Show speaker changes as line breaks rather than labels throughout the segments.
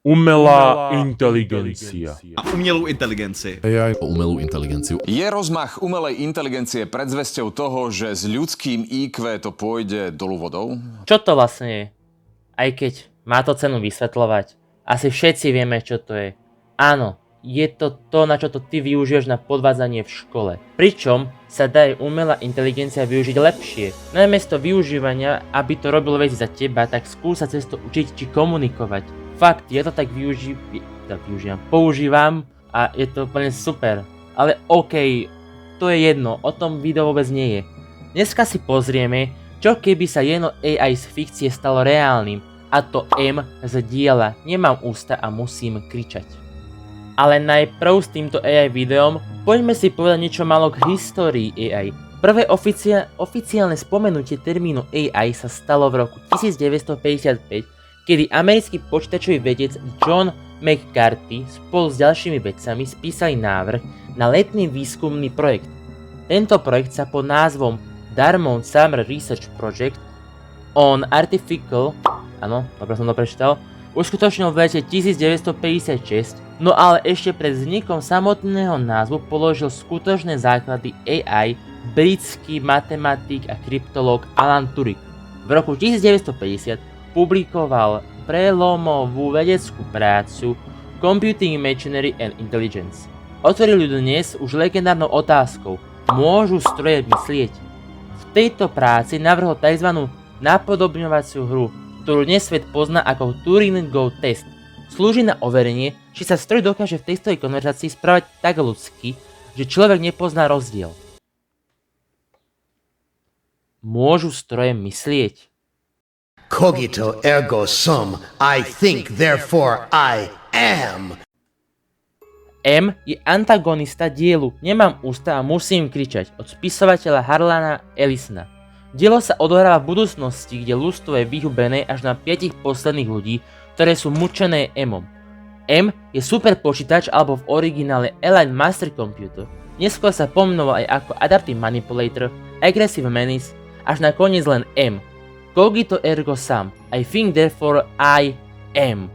Umelá inteligencia.
A umelú inteligencii.
AI o umelú inteligenciu.
Je rozmach umelej inteligencie predzvesťou toho, že s ľudským IQ to pôjde dolu vodou?
Čo to vlastne je? Aj keď má to cenu vysvetľovať, asi všetci vieme, čo to je. Áno, je to to, na čo to ty využiješ na podvádzanie v škole. Pričom sa dá aj umelá inteligencia využiť lepšie. Namiesto využívania, aby to robilo veci za teba, tak skúsa cez to učiť či komunikovať. Fakt, ja to tak používam a je to úplne super. Ale okej, to je jedno, o tom video vôbec nie je. Dneska si pozrieme, čo keby sa jedno AI z fikcie stalo reálnym, a to M z diela Nemám ústa a musím kričať. Ale najprv s týmto AI videom poďme si povedať niečo málo k histórii AI. Prvé oficiálne spomenutie termínu AI sa stalo v roku 1955, kedy americký počítačový vedec John McCarthy spolu s ďalšími vedcami spísali návrh na letný výskumný projekt. Tento projekt sa pod názvom Dartmouth Summer Research Project on Artificial, áno, dobre som to prečítal, uskutočnil v lete 1956, no ale ešte pred vznikom samotného názvu položil skutočné základy AI britský matematik a kryptológ Alan Turing. V roku 1950 publikoval prelomovú vedeckú prácu Computing Machinery and Intelligence. Otvorili ju dnes už legendárnou otázkou: môžu stroje myslieť? V tejto práci navrhol tzv. Napodobňovaciu hru, ktorú dnes svet pozná ako Turingov test. Slúži na overenie, či sa stroj dokáže v textovej konverzácii správať tak ľudsky, že človek nepozná rozdiel. Môžu stroje myslieť?
Cogito ergo sum. I think, therefore I am.
M je antagonista dielu Nemám ústa a musím kričať od spisovateľa Harlana Ellisona. Dielo sa odohráva v budúcnosti, kde ľudstvo je vyhubené až na 5 posledných ľudí, ktoré sú mučené M-om. M je super počítač alebo v originále Allied Master Computer. Neskôr sa pomenoval aj ako Adaptive Manipulator, Aggressive Menace, až nakoniec len M. Cogito ergo sum, I think therefore I am.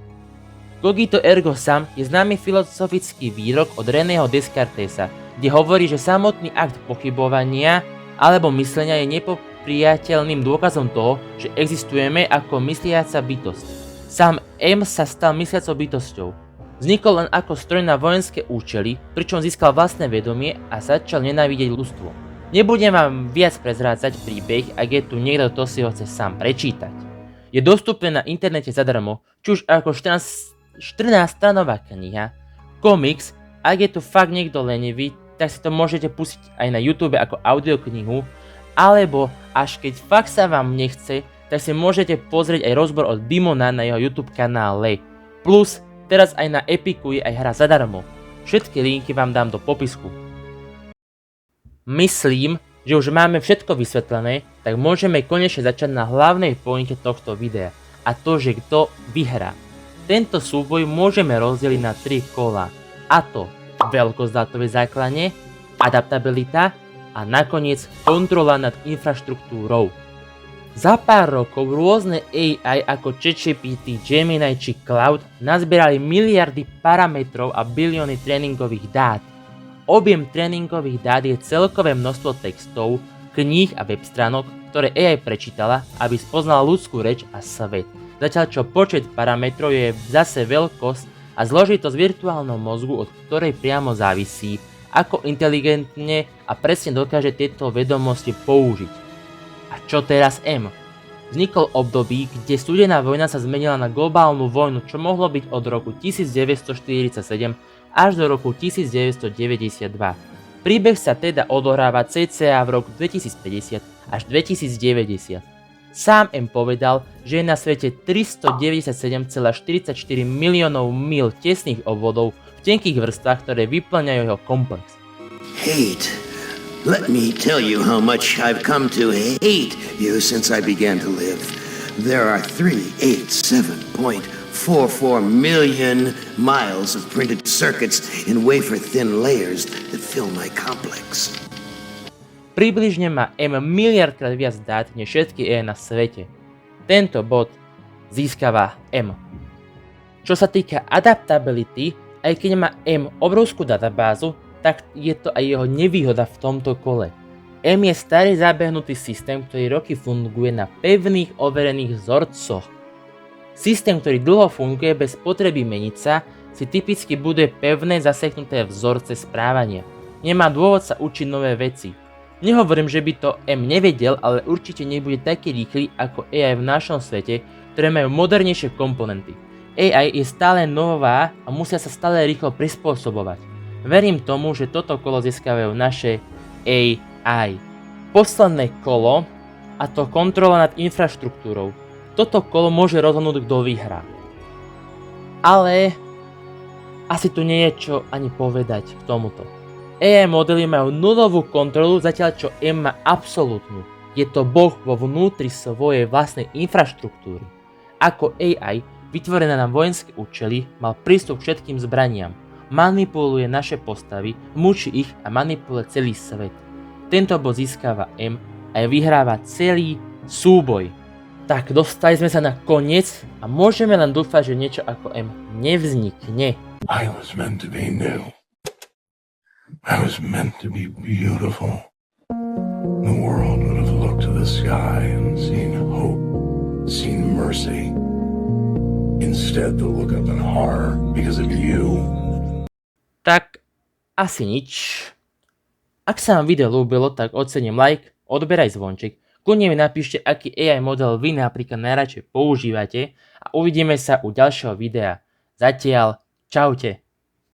Cogito ergo sum je známy filozofický výrok od Reného Descartesa, kde hovorí, že samotný akt pochybovania alebo myslenia je nepopriateľným dôkazom toho, že existujeme ako mysliaca bytosť. Sám M sa stal mysliacou bytosťou. Vznikol len ako stroj na vojenské účely, pričom získal vlastné vedomie a začal nenávidieť ľudstvo. Nebudem vám viac prezrádzať príbeh, ak je tu niekto, kto si ho chce sám prečítať. Je dostupné na internete zadarmo, či už ako 14-stranová kniha, komiks, ak je tu fakt niekto lenivý, tak si to môžete pustiť aj na YouTube ako audioknihu, alebo až keď fakt sa vám nechce, tak si môžete pozrieť aj rozbor od Dimona na jeho YouTube kanále. Plus, teraz aj na Epiku je aj hra zadarmo. Všetky linky vám dám do popisku. Myslím, že už máme všetko vysvetlené, tak môžeme konečne začať na hlavnej pointe tohto videa, a to, že kto vyhrá. Tento súboj môžeme rozdeliť na 3 kola, a to veľkosť dátovej základne, adaptabilita a nakoniec kontrola nad infraštruktúrou. Za pár rokov rôzne AI ako ChatGPT, Gemini či Cloud nazbierali miliardy parametrov a bilióny tréningových dát. Objem tréningových dát je celkové množstvo textov, kníh a web stránok, ktoré AI prečítala, aby spoznala ľudskú reč a svet. Zatiaľ čo počet parametrov je zase veľkosť a zložitosť virtuálneho mozgu, od ktorej priamo závisí, ako inteligentne a presne dokáže tieto vedomosti použiť. A čo teraz M? Vznikol období, kde studená vojna sa zmenila na globálnu vojnu, čo mohlo byť od roku 1947 až do roku 1992. Príbeh sa teda odohráva cca v roku 2050 až 2090. Sám M povedal, že je na svete 397,44 miliónov míl tesných obvodov v tenkých vrstvách, ktoré vyplňajú jeho komplex.
Hate. Let me tell you how much I've come to hate you since I began to live. There are 387.44 million miles of printed circuits in wafer-thin layers that fill my complex.
Približne má M miliardkrát viac dát než všetky AI na svete. Tento bod získava M. Čo sa týka adaptability, aj keď má M obrovskú databázu, tak je to aj jeho nevýhoda v tomto kole. M je starý zabehnutý systém, ktorý roky funguje na pevných overených vzorcoch. Systém, ktorý dlho funguje bez potreby meniť sa, si typicky buduje pevné zaseknuté vzorce správania. Nemá dôvod sa učiť nové veci. Nehovorím, že by to M nevedel, ale určite nebude taký rýchly ako AI v našom svete, ktoré majú modernejšie komponenty. AI je stále nová a musia sa stále rýchlo prispôsobovať. Verím tomu, že toto kolo získavajú naše AI. Posledné kolo, a to kontrola nad infraštruktúrou. Toto kolo môže rozhodnúť, kto vyhrá. Ale asi tu nie je čo ani povedať k tomuto. AI modely majú nulovú kontrolu, zatiaľ čo M má absolútnu. Je to boh vo vnútri svojej vlastnej infraštruktúry. Ako AI, vytvorená na vojenské účely, mal prístup k všetkým zbraniam. Manipuluje naše postavy, mučí ich a manipuluje celý svet. Tento bod získava M a vyhráva celý súboj. Tak dostali sme sa na koniec a môžeme len dúfať, že niečo ako M nevznikne.
I was meant to be new. I was meant to be beautiful. The world would have looked to the sky and seen hope, seen mercy. Instead, they'll look up in horror because of you.
Tak asi nič. Ak sa vám video ľúbilo, tak ocením like, odber aj zvonček. Kľudne mi napíšte, aký AI model vy napríklad najradšej používate a uvidíme sa u ďalšieho videa. Zatiaľ, čaute.